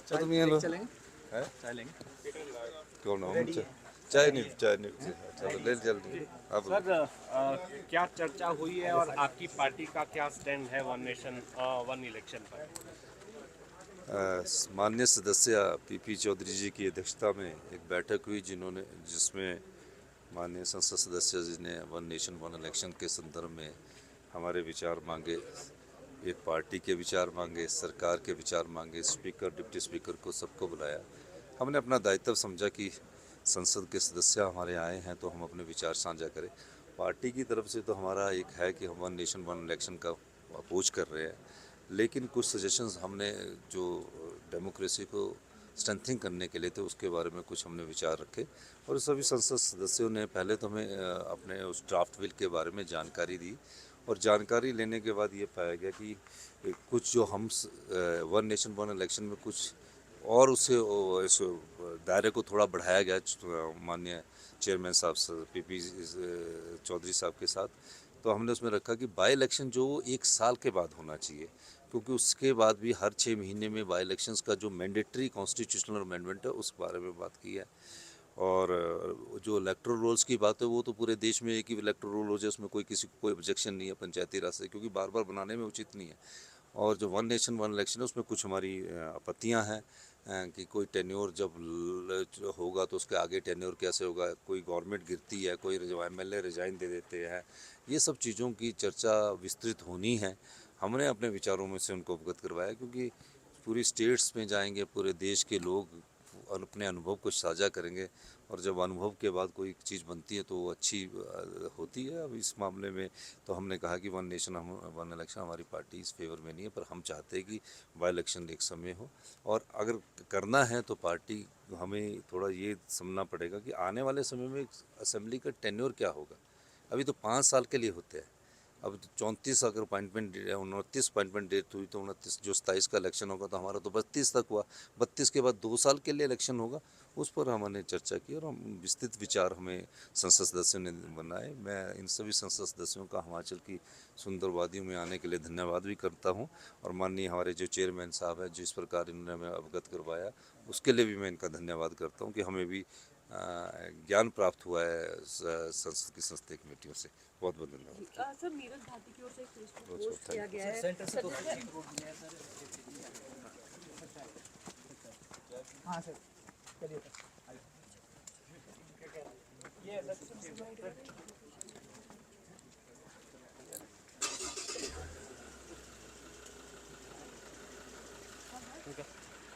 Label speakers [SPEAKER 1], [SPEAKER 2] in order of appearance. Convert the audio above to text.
[SPEAKER 1] अच्छा तुम ये लो
[SPEAKER 2] चलेंगे
[SPEAKER 1] है
[SPEAKER 2] चाय लेंगे
[SPEAKER 1] कौन हो चाय नहीं चलो ले जल्दी अब
[SPEAKER 3] सर क्या चर्चा हुई है और आपकी पार्टी का क्या स्टैंड है वन नेशन वन इलेक्शन पर?
[SPEAKER 1] माननीय सदस्य पीपी चौधरी जी की अध्यक्षता में एक बैठक हुई जिसमें माननीय संसद सदस्य जी ने वन नेशन वन इलेक्शन के संदर्भ में हमारे विचार मांगे, एक पार्टी के विचार मांगे, सरकार के विचार मांगे, स्पीकर डिप्टी स्पीकर को सबको बुलाया। हमने अपना दायित्व समझा कि संसद के सदस्य हमारे आए हैं तो हम अपने विचार साझा करें। पार्टी की तरफ से तो हमारा एक है कि हम वन नेशन वन इलेक्शन का अपोज कर रहे हैं, लेकिन कुछ सजेशंस हमने जो डेमोक्रेसी को स्ट्रेंथिंग करने के लिए थे उसके बारे में कुछ हमने विचार रखे और सभी संसद सदस्यों ने पहले तो हमें अपने उस ड्राफ्ट बिल के बारे में जानकारी दी और जानकारी लेने के बाद ये पाया गया कि कुछ जो हम वन नेशन वन इलेक्शन में कुछ और उससे इस दायरे को थोड़ा बढ़ाया गया माननीय चेयरमैन साहब पीपी चौधरी साहब के साथ। तो हमने उसमें रखा कि बाई इलेक्शन जो 1 साल के बाद होना चाहिए, क्योंकि उसके बाद भी हर 6 महीने में बाई इलेक्शंस का जो मैंडेटरी कॉन्स्टिट्यूशनल अमेंडमेंट है उस बारे में बात की है। और जो इलेक्टोरल रोल्स की बात है वो तो पूरे देश में एक ही इलेक्टोरल रोल हो जाए उसमें किसी को कोई ऑब्जेक्शन नहीं है पंचायती राज से, क्योंकि बार बार बनाने में उचित नहीं है। और जो वन नेशन वन इलेक्शन है उसमें कुछ हमारी आपत्तियां हैं कि कोई टेन्योर जब जो होगा तो उसके आगे टेन्योर कैसे होगा, कोई गवर्नमेंट गिरती है, कोई एमएलए रिजाइन दे देते हैं, ये सब चीज़ों की चर्चा विस्तृत होनी है। हमने अपने विचारों में से उनको अवगत करवाया, क्योंकि पूरी स्टेट्स में जाएंगे, पूरे देश के लोग अपने अनुभव को साझा करेंगे और जब अनुभव के बाद कोई चीज़ बनती है तो वो अच्छी होती है। अब इस मामले में तो हमने कहा कि वन नेशन हम वन इलेक्शन हमारी पार्टी इस फेवर में नहीं है, पर हम चाहते हैं कि बाई इलेक्शन एक समय हो और अगर करना है तो पार्टी हमें थोड़ा ये समझना पड़ेगा कि आने वाले समय में असेंबली का टेन्योर क्या होगा। अभी तो 5 साल के लिए होते हैं, अब 34 अगर अपॉइंटमेंट 29 अपॉइंटमेंट डेट हुई तो 29 जो 27 का इलेक्शन होगा तो हमारा तो 32 तक हुआ, 32 के बाद 2 साल के लिए इलेक्शन होगा। उस पर हमने चर्चा की और हम विस्तृत विचार हमें संसद सदस्यों ने बनाए। मैं इन सभी संसद सदस्यों का हिमाचल की सुंदर वादियों में आने के लिए धन्यवाद भी करता हूँ और माननीय हमारे जो चेयरमैन साहब हैं जिस प्रकार इन्होंने हमें अवगत करवाया उसके लिए भी मैं इनका धन्यवाद करता हूँ कि हमें भी ज्ञान प्राप्त हुआ है संसद की संसदीय कमेटियों से। बहुत बहुत धन्यवाद।
[SPEAKER 4] सर नीरज भारती की ओर से एक फेसबुक
[SPEAKER 1] बहुत
[SPEAKER 4] पोस्ट किया गया है
[SPEAKER 2] सेंटर से
[SPEAKER 4] सर,
[SPEAKER 2] तो
[SPEAKER 4] जिसमें
[SPEAKER 2] हाँ सर चलिए सर ये